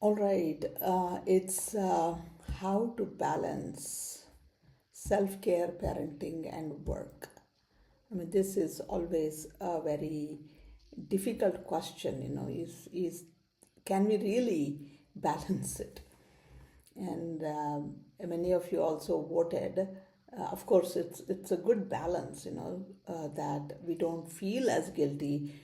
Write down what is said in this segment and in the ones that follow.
All right, it's how to balance self care, parenting, and work. I mean, this is always a very difficult question, is can we really balance it? And many of you also voted. Of course, it's a good balance, that we don't feel as guilty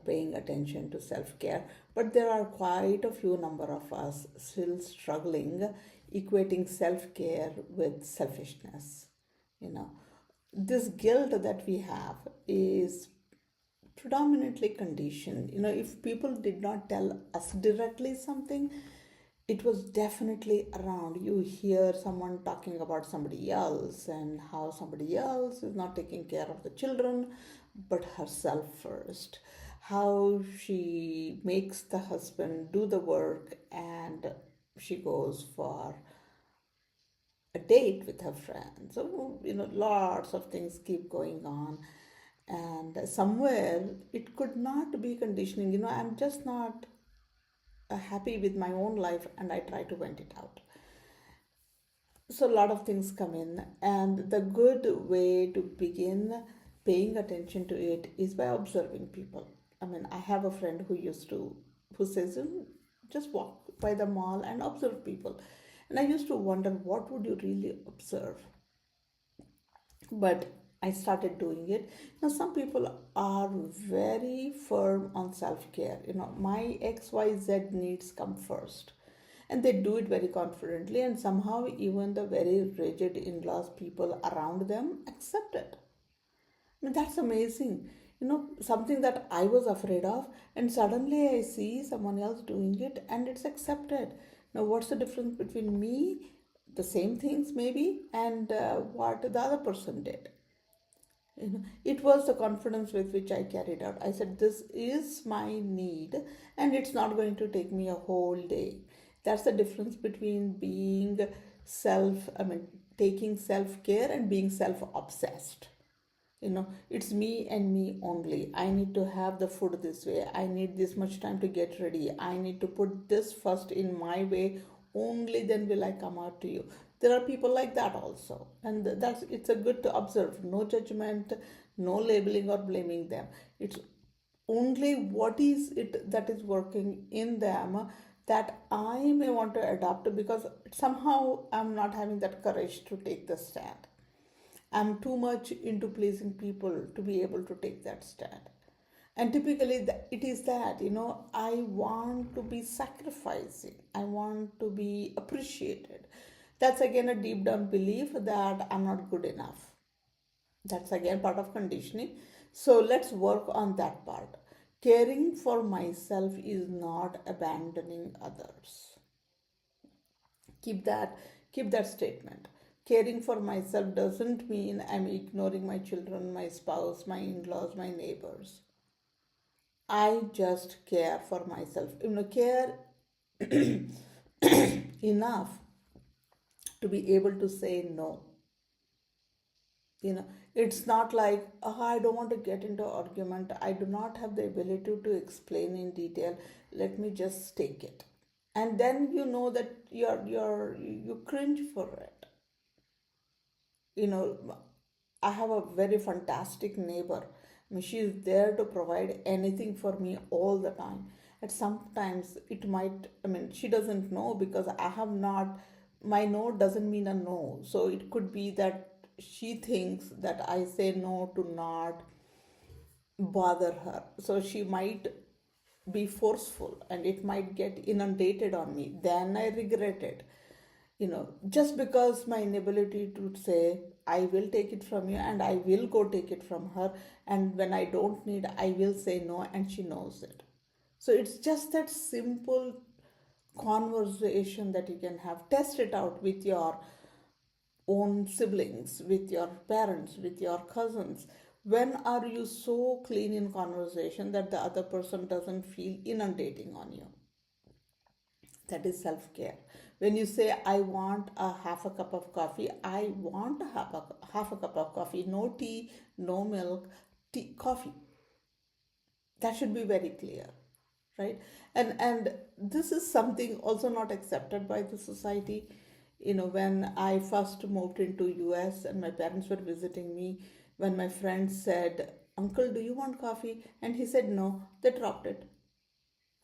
paying attention to self care, but there are quite a few number of us still struggling equating self care with selfishness. You know, this guilt that we have is predominantly conditioned. If people did not tell us directly something, it was definitely around. You hear someone talking about somebody else and how somebody else is not taking care of the children but herself first, how she makes the husband do the work and she goes for a date with her friends. So, lots of things keep going on. And somewhere it could not be conditioning. I'm just not happy with my own life and I try to vent it out. So, a lot of things come in, and the good way to begin paying attention to it is by observing people. I mean, I have a friend who says, just walk by the mall and observe people. And I used to wonder, what would you really observe? But I started doing it. Now, some people are very firm on self care. My XYZ needs come first. And they do it very confidently, and somehow, even the very rigid in laws people around them accept it. I mean, that's amazing. Something that I was afraid of, and suddenly I see someone else doing it and it's accepted. Now, what's the difference between me, the same things maybe, and what the other person did? It was the confidence with which I carried out. I said, this is my need, and it's not going to take me a whole day. That's the difference between being taking self care and being self obsessed. It's me and me only. I need to have the food this way. I need this much time to get ready. I need to put this first in my way. Only then will I come out to you. There are people like that also, and that's it's a good to observe. No judgment, no labeling or blaming them. It's only what is it that is working in them that I may want to adopt, because somehow I'm not having that courage to take the stand. I'm too much into pleasing people to be able to take that stand. And typically, it is that, I want to be sacrificing, I want to be appreciated. That's again a deep down belief that I'm not good enough. That's again part of conditioning. So let's work on that part. Caring for myself is not abandoning others. Keep that keep that statement. Caring for myself doesn't mean I'm ignoring my children, my spouse, my in-laws, my neighbors. I just care for myself. Care enough to be able to say no. It's not like, oh, I don't want to get into argument, I do not have the ability to explain in detail, let me just take it. And then that you cringe for it. you know I have a very fantastic neighbor. I mean, she is there to provide anything for me all the time. And sometimes it might, I mean, she doesn't know because I have not, my no doesn't mean a no. So it could be that she thinks that I say no to not bother her. So she might be forceful and it might get inundated on me. Then I regret it. Just because my inability to say, I will take it from you and I will go take it from her. And when I don't need, I will say no, and she knows it. So it's just that simple conversation that you can have. Test it out with your own siblings, with your parents, with your cousins. When are you so clean in conversation that the other person doesn't feel inundating on you? That is self care. When you say, I want a half a cup of coffee, I want half a cup of coffee, no tea, no milk, tea, coffee. That should be very clear, right? And this is something also not accepted by the society. When I first moved into US and my parents were visiting me, when my friend said, "Uncle, do you want coffee?" and he said no, they dropped it.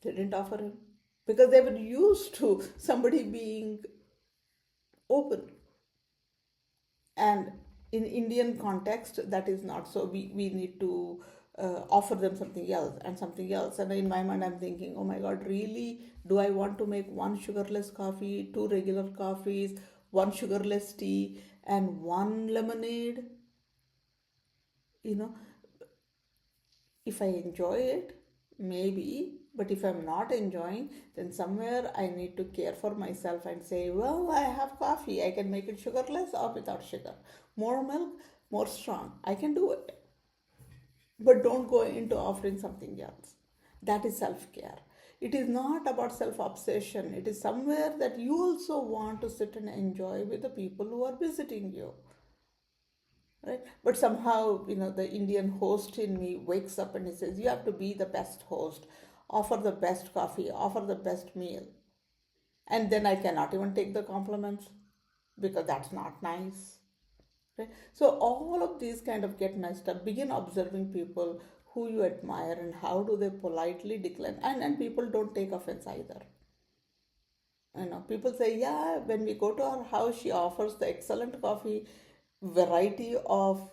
They didn't offer him because they were used to somebody being open. And in Indian context, that is not so. We need to offer them something else and something else. And in my mind, I'm thinking, oh my God, really? Do I want to make one sugarless coffee, two regular coffees, one sugarless tea, and one lemonade? You know, if I enjoy it, maybe, but if I'm not enjoying, then somewhere I need to care for myself and say, well, I have coffee. I can make it sugarless or without sugar. More milk, more strong. I can do it. But don't go into offering something else. That is self care. It is not about self obsession. It is somewhere that you also want to sit and enjoy with the people who are visiting you, right? But somehow, the Indian host in me wakes up and he says, you have to be the best host, offer the best coffee, offer the best meal. And then I cannot even take the compliments because that's not nice, right? So all of these kind of get messed up. Begin observing people who you admire and how do they politely decline. And people don't take offense either. People say, yeah, when we go to her house, she offers the excellent coffee, variety of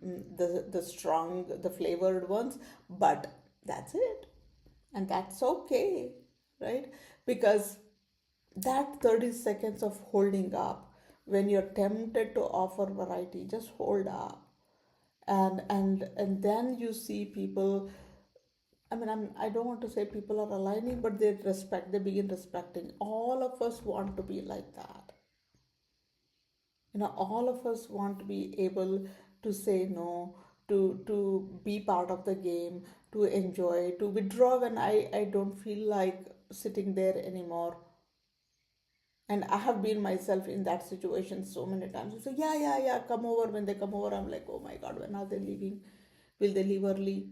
the strong, the flavored ones, but that's it. And that's okay, right? Because that 30 seconds of holding up, when you're tempted to offer variety, just hold up. And then you see people. I mean, I don't want to say people are aligning, but they begin respecting. All of us want to be like that. All of us want to be able to say no, to be part of the game, to enjoy, to withdraw when I don't feel like sitting there anymore. And I have been myself in that situation so many times. So yeah, yeah, yeah, come over. When they come over, I'm like, oh my God, when are they leaving? Will they leave early?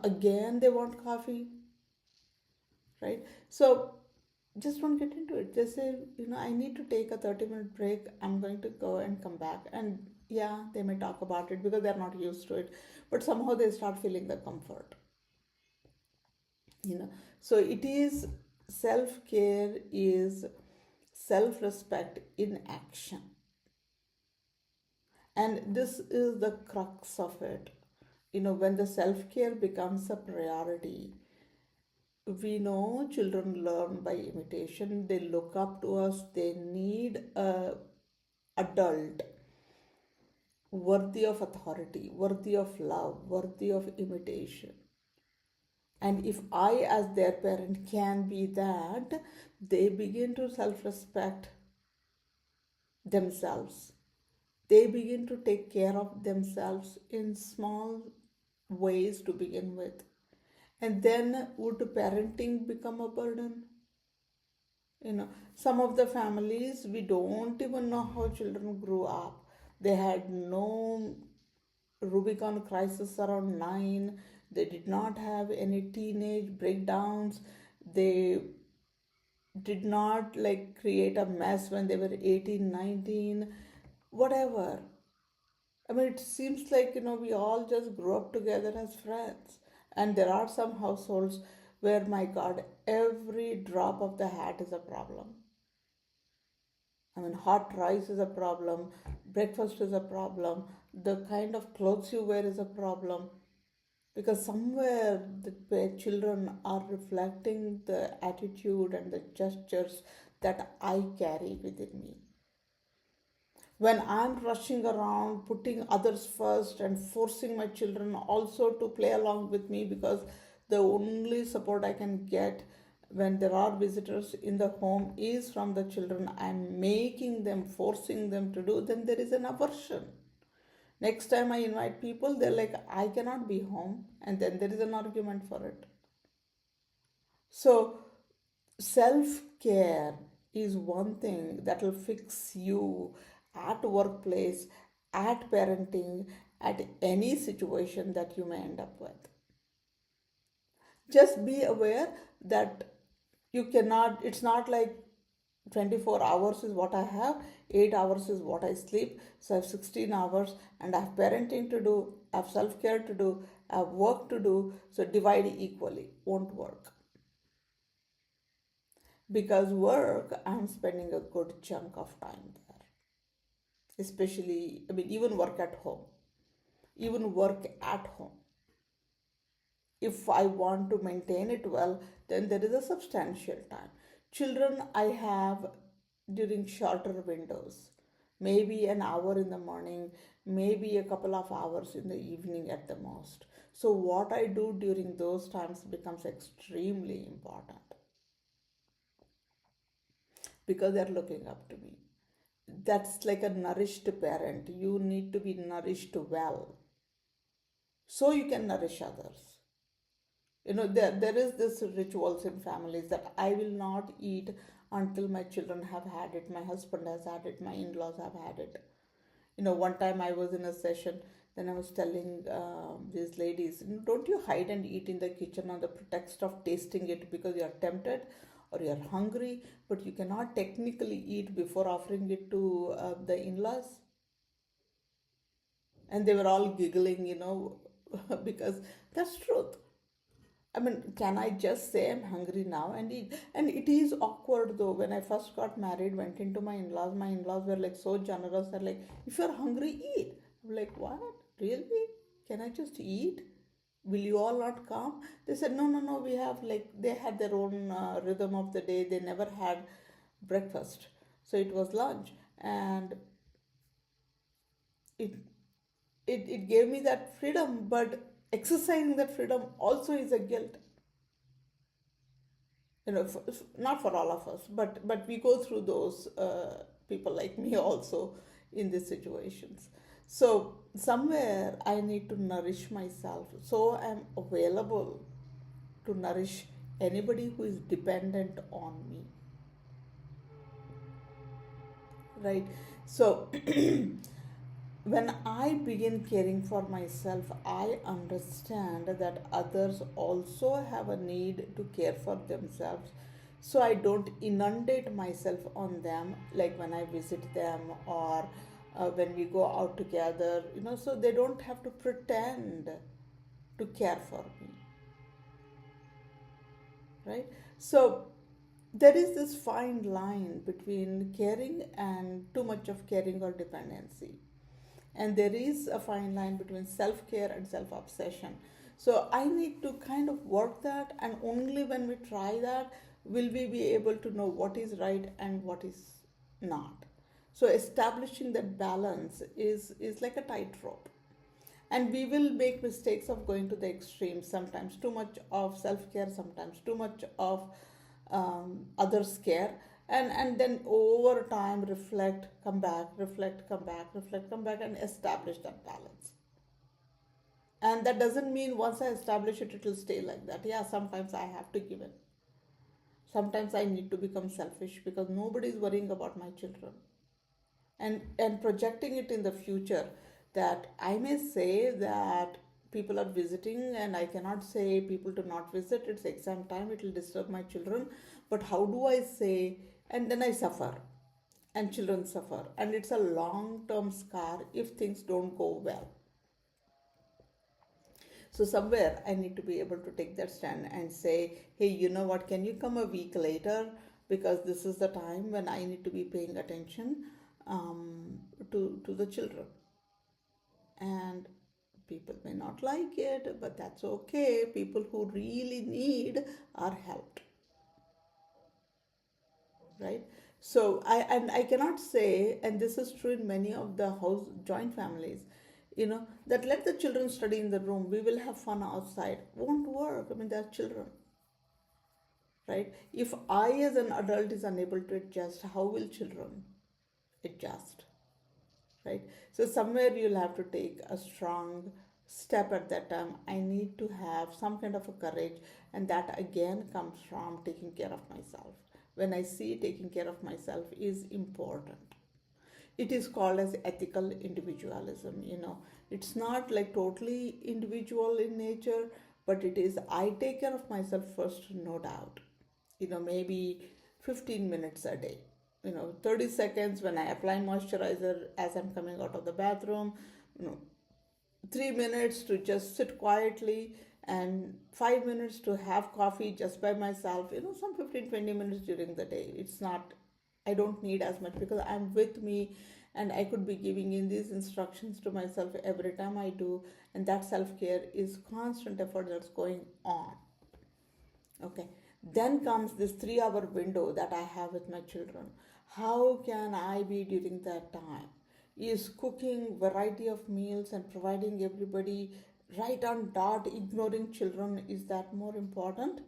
Again they want coffee, right? So just don't get into it. Just say, I need to take a 30-minute break. I'm going to go and come back. And yeah, they may talk about it because they're not used to it, but somehow they start feeling the comfort, you know. So it is, self care is self respect in action. And this is the crux of it. When the self care becomes a priority, we know children learn by imitation. They look up to us. They need a adult worthy of authority, worthy of love, worthy of imitation. And if I, as their parent, can be that, they begin to self respect themselves. They begin to take care of themselves in small ways to begin with. And then would parenting become a burden? Some of the families, we don't even know how children grew up. They had no Rubicon crisis around 9. They did not have any teenage breakdowns. They did not like create a mess when they were 18, 19, whatever. I mean, it seems like, we all just grew up together as friends. And there are some households where, my God, every drop of the hat is a problem. I mean, hot rice is a problem, breakfast is a problem, the kind of clothes you wear is a problem. Because somewhere the children are reflecting the attitude and the gestures that I carry within me. When I'm rushing around, putting others first, and forcing my children also to play along with me because the only support I can get when there are visitors in the home is from the children, I'm making them, forcing them to do, then there is an aversion. Next time I invite people, they're like, I cannot be home, and then there is an argument for it. So, self care is one thing that will fix you at workplace, at parenting, at any situation that you may end up with. Just be aware that you cannot, it's not like 24 hours is what I have, 8 hours is what I sleep. So I have 16 hours and I have parenting to do, I have self care to do, I have work to do. So divide equally, won't work. Because work, I'm spending a good chunk of time there. Especially, I mean, even work at home. Even work at home. If I want to maintain it well, then there is a substantial time. Children, I have during shorter windows, maybe an hour in the morning, maybe a couple of hours in the evening at the most. So, what I do during those times becomes extremely important because they're looking up to me. That's like a nourished parent. You need to be nourished well so you can nourish others. There is this rituals in families that I will not eat until my children have had it, my husband has had it, my in-laws have had it. One time I was in a session, then I was telling these ladies, don't you hide and eat in the kitchen on the pretext of tasting it because you're tempted or you're hungry, but you cannot technically eat before offering it to the in-laws. And they were all giggling, because that's truth. I mean, can I just say I'm hungry now and eat? And it is awkward though. When I first got married, went into my in laws were like so generous. They're like, if you're hungry, eat. I'm like, what? Really? Can I just eat? Will you all not come? They said, no, no, no. We have like, they had their own rhythm of the day. They never had breakfast. So it was lunch. And it, it gave me that freedom, but exercising that freedom also is a guilt. Not for all of us, but we go through those, people like me also in these situations. So somewhere I need to nourish myself so I'm available to nourish anybody who is dependent on me, right? So when I begin caring for myself, I understand that others also have a need to care for themselves. So I don't inundate myself on them, like when I visit them or when we go out together, so they don't have to pretend to care for me, right? So there is this fine line between caring and too much of caring or dependency. And there is a fine line between self care and self obsession. So I need to kind of work that, and only when we try that will we be able to know what is right and what is not. So establishing that balance is like a tightrope, and we will make mistakes of going to the extremes, sometimes too much of self-care, sometimes too much of others care, and then over time reflect, come back, reflect, come back, reflect, come back, and establish that balance. And that doesn't mean once I establish it, it will stay like that. Yeah, sometimes I have to give in. Sometimes I need to become selfish because nobody is worrying about my children, and projecting it in the future, that I may say that people are visiting and I cannot say people to not visit, it's exam time, it will disturb my children. But how do I say? And then I suffer, and children suffer, and it's a long term scar if things don't go well. So somewhere I need to be able to take that stand and say, hey, you know what, can you come a week later? Because this is the time when I need to be paying attention to the children. And people may not like it, but that's okay. People who really need are helped, right? So I cannot say, and this is true in many of the house joint families, that let the children study in the room, we will have fun outside. Won't work. I mean, they're children, right? If I as an adult is unable to adjust, how will children adjust, right? So somewhere you'll have to take a strong step at that time. I need to have some kind of a courage, and that again comes from taking care of myself. When I see taking care of myself is important, it is called as ethical individualism. It's not like totally individual in nature, but it is I take care of myself first, no doubt. Maybe 15 minutes a day. 30 seconds when I apply moisturizer as I'm coming out of the bathroom. You know, 3 minutes to just sit quietly, and 5 minutes to have coffee just by myself. Some 15-20 minutes during the day. It's not, I don't need as much because I'm with me, and I could be giving in these instructions to myself every time I do. And that self care is constant effort that's going on. Okay. Then comes this 3 hour window that I have with my children. How can I be during that time? Is cooking variety of meals and providing everybody right on dot, ignoring children, is that more important?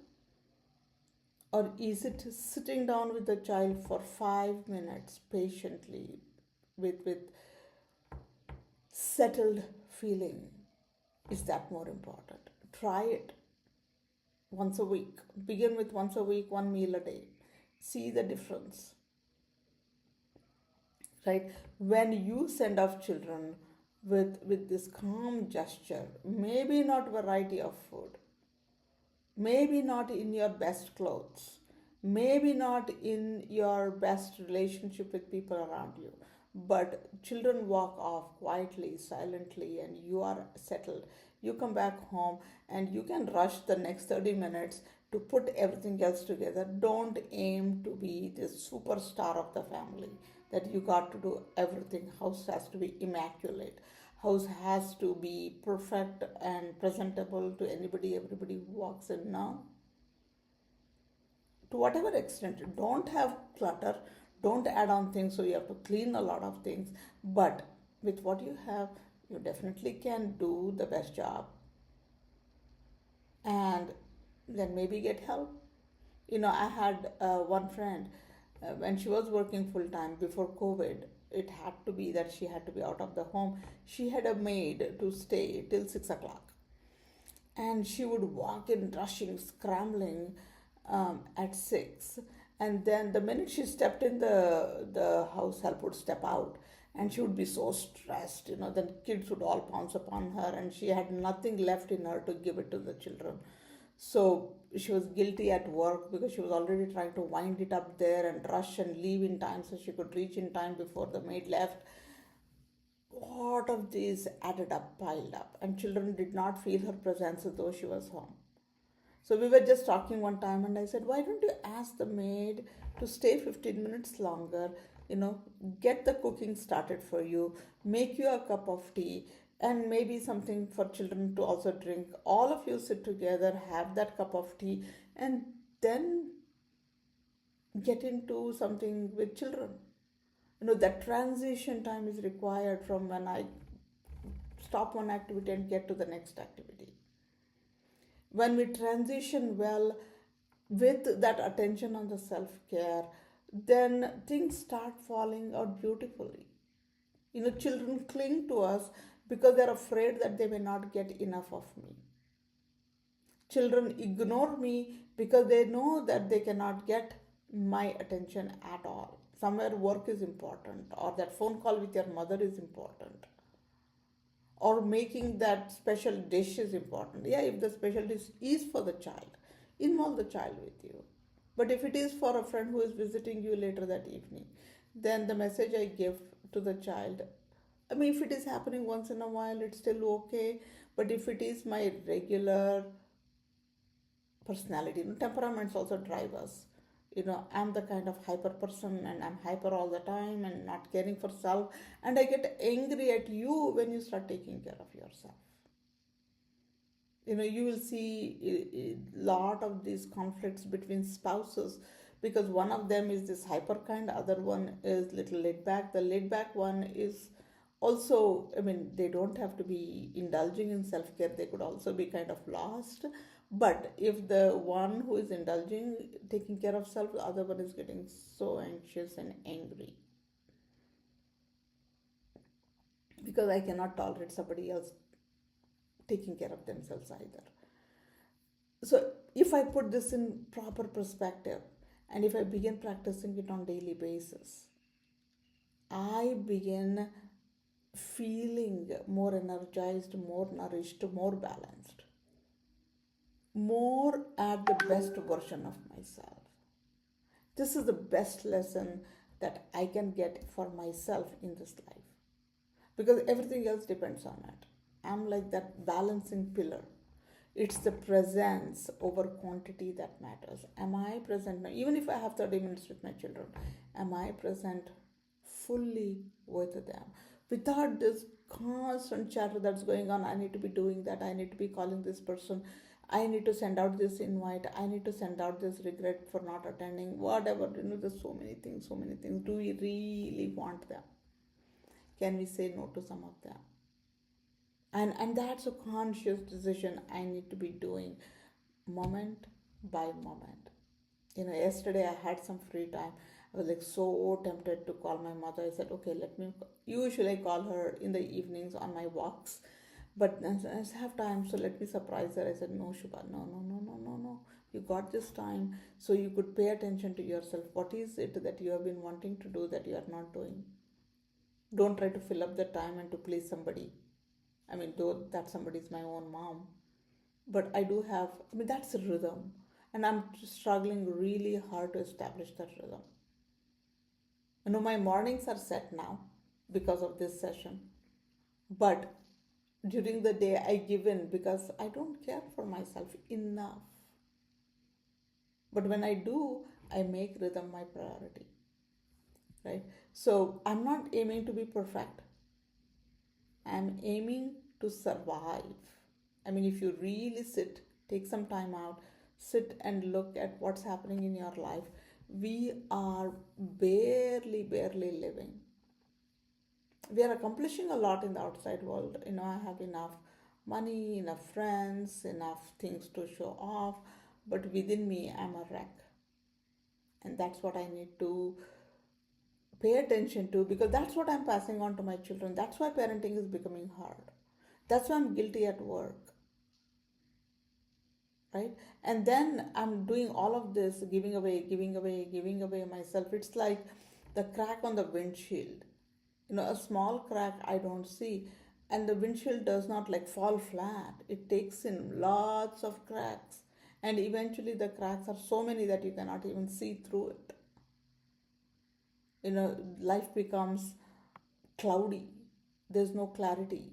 Or is it sitting down with the child for 5 minutes patiently with settled feeling? Is that more important? Try it once a week. Begin with once a week, one meal a day. See the difference, right? When you send off children with this calm gesture, maybe not variety of food, maybe not in your best clothes, maybe not in your best relationship with people around you, but children walk off quietly, silently, and you are settled. You come back home and you can rush the next 30 minutes to put everything else together. Don't aim to be the superstar of the family, that you got to do everything. House has to be immaculate. House has to be perfect and presentable to anybody, everybody who walks in now. To whatever extent, don't have clutter, don't add on things so you have to clean a lot of things, but with what you have, you definitely can do the best job, and then maybe get help. I had one friend, when she was working full time before COVID, it had to be that she had to be out of the home. She had a maid to stay till 6 o'clock, and she would walk in rushing, scrambling at 6. And then the minute she stepped in, the house help would step out, and she would be so stressed. Then kids would all pounce upon her, and she had nothing left in her to give it to the children. So she was guilty at work because she was already trying to wind it up there and rush and leave in time so she could reach in time before the maid left. Lot of these added up, piled up, and children did not feel her presence as though she was home. So we were just talking one time, and I said, why don't you ask the maid to stay 15 minutes longer? Get the cooking started for you, make you a cup of tea, and maybe something for children to also drink. All of you sit together, have that cup of tea, and then get into something with children. That transition time is required from when I stop one activity and get to the next activity. When we transition well with that attention on the self care, then things start falling out beautifully. Children cling to us because they're afraid that they may not get enough of me. Children ignore me because they know that they cannot get my attention at all. Somewhere work is important, or that phone call with your mother is important, or making that special dish is important. Yeah, if the special dish is for the child, involve the child with you. But if it is for a friend who is visiting you later that evening, then the message I give to the child, I mean, if it is happening once in a while, it's still okay. But if it is my regular personality, temperaments also drive us. I'm the kind of hyper person, and I'm hyper all the time and not caring for self. And I get angry at you when you start taking care of yourself. You will see a lot of these conflicts between spouses because one of them is this hyper kind, other one is little laid back. The laid back one is also, I mean, they don't have to be indulging in self care, they could also be kind of lost. But if the one who is indulging, taking care of self, the other one is getting so anxious and angry because I cannot tolerate somebody else taking care of themselves either. So if I put this in proper perspective, and if I begin practicing it on daily basis, I begin feeling more energized, more nourished, more balanced. more at the best version of myself. This is the best lesson that I can get for myself in this life, because everything else depends on it. I'm like that balancing pillar. It's the presence over quantity that matters. Am I present now? Even if I have 30 minutes with my children, am I present fully with them? Without this constant chatter that's going on, I need to be doing that, I need to be calling this person, I need to send out this invite, I need to send out this regret for not attending, whatever. There's so many things, so many things. Do we really want them? Can we say no to some of them? And that's a conscious decision I need to be doing moment by moment. Yesterday I had some free time. I was like so tempted to call my mother. I said, okay, let me. Usually I call her in the evenings on my walks, but I have time, so let me surprise her. I said, no, Shubha, no, no, no, no, no, no. You got this time so you could pay attention to yourself. What is it that you have been wanting to do that you are not doing? Don't try to fill up the time and to please somebody. I mean, though that somebody is my own mom, but I do have, I mean, that's a rhythm. And I'm struggling really hard to establish that rhythm. My mornings are set now because of this session. But during the day, I give in because I don't care for myself enough. But when I do, I make rhythm my priority, right? So I'm not aiming to be perfect. I'm aiming to survive. I mean, if you really sit, take some time out, sit and look at what's happening in your life, we are barely, barely living. We are accomplishing a lot in the outside world. I have enough money, enough friends, enough things to show off, but within me, I'm a wreck. And that's what I need to pay attention to, because that's what I'm passing on to my children. That's why parenting is becoming hard. That's why I'm guilty at work, right? And then I'm doing all of this, giving away, giving away, giving away myself. It's like the crack on the windshield. A small crack I don't see, and the windshield does not like fall flat. It takes in lots of cracks, and eventually the cracks are so many that you cannot even see through it. Life becomes cloudy. There's no clarity,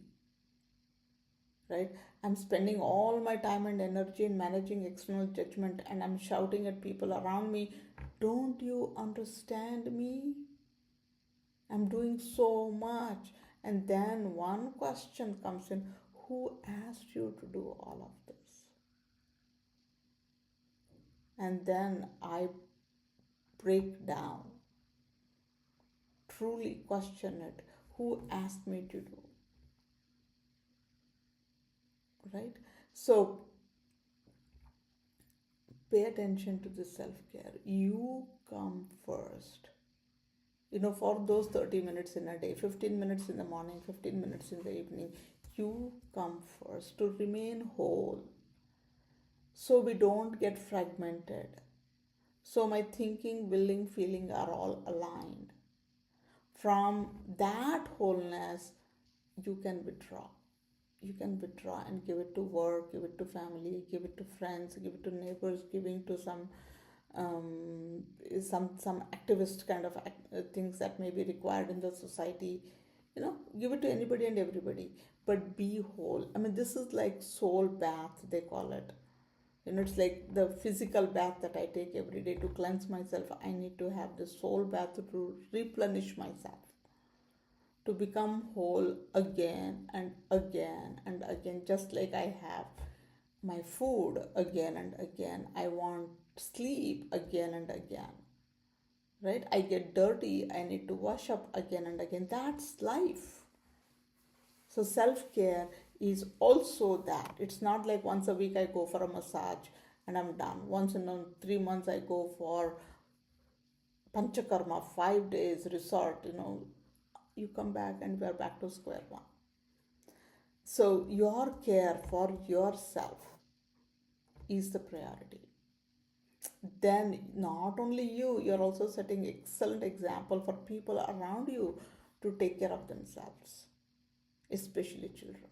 right? I'm spending all my time and energy in managing external judgment, and I'm shouting at people around me, don't you understand me? I'm doing so much. And then one question comes in, who asked you to do all of this? And then I break down, truly question it. Who asked me to do? Right? So pay attention to the self care. You come first. For those 30 minutes in a day, 15 minutes in the morning, 15 minutes in the evening, you come first to remain whole so we don't get fragmented. So my thinking, willing, feeling are all aligned. From that wholeness, you can withdraw. You can withdraw and give it to work, give it to family, give it to friends, give it to neighbors, giving to um, some activist kind of things that may be required in the society. Give it to anybody and everybody, but be whole. I mean, this is like soul bath, they call it. It's like the physical bath that I take every day to cleanse myself. I need to have the soul bath to replenish myself, to become whole again and again and again, just like I have my food again and again. I want sleep again and again, right? I get dirty, I need to wash up again and again. That's life. So self care is also that. It's not like once a week I go for a massage and I'm done. Once in 3 months I go for Panchakarma, 5 days resort. You come back and we are back to square one. So your care for yourself is the priority. Then not only you're also setting excellent example for people around you to take care of themselves, especially children.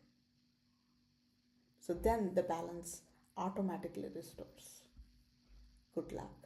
So then the balance automatically restores. Good luck.